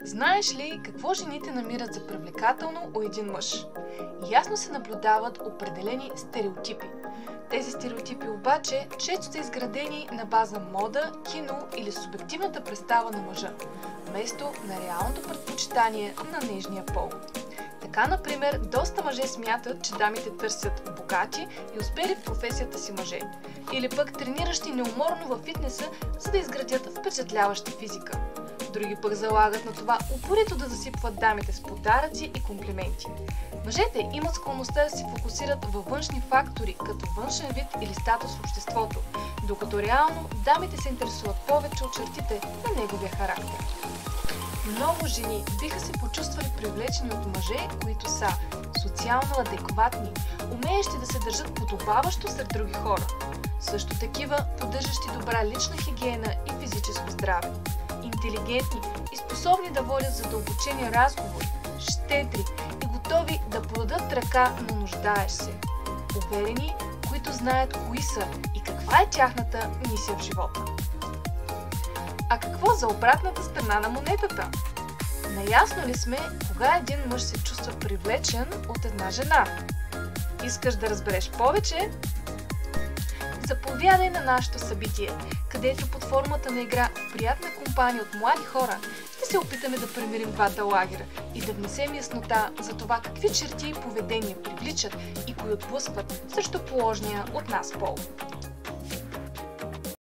Знаеш ли какво жените намират за привлекателно у един мъж? Ясно се наблюдават определени стереотипи. Тези стереотипи обаче често са изградени на база мода, кино или субективната представа на мъжа, вместо на реалното предпочитание на нежния пол. Така, например, доста мъже смятат, че дамите търсят богати и успели в професията си мъже, или пък трениращи неуморно във фитнеса, за да изградят впечатляваща физика. Други пък залагат на това упорито да засипват дамите с подаръци и комплименти. Мъжете имат склонността да се фокусират във външни фактори, като външен вид или статус в обществото, докато реално дамите се интересуват повече от чертите на неговия характер. Много жени биха се почувствали привлечени от мъже, които са социално адекватни, умеещи да се държат подобаващо сред други хора, също такива, поддържащи добра лична хигиена и физическо здраве, интелигентни и способни да водят задълбочени разговори, щедри и готови да подадат ръка на нуждаещ се, уверени, които знаят кои са и каква е тяхната мисия в живота. А какво за обратната страна на монетата? Наясно ли сме кога един мъж се чувства привлечен от една жена? Искаш да разбереш повече? Заповядай на нашето събитие, където под формата на игра в приятна компания от млади хора ще се опитаме да примирим двата лагера и да внесем яснота за това какви черти и поведения привличат и кои отблъскват срещу положния от нас пол.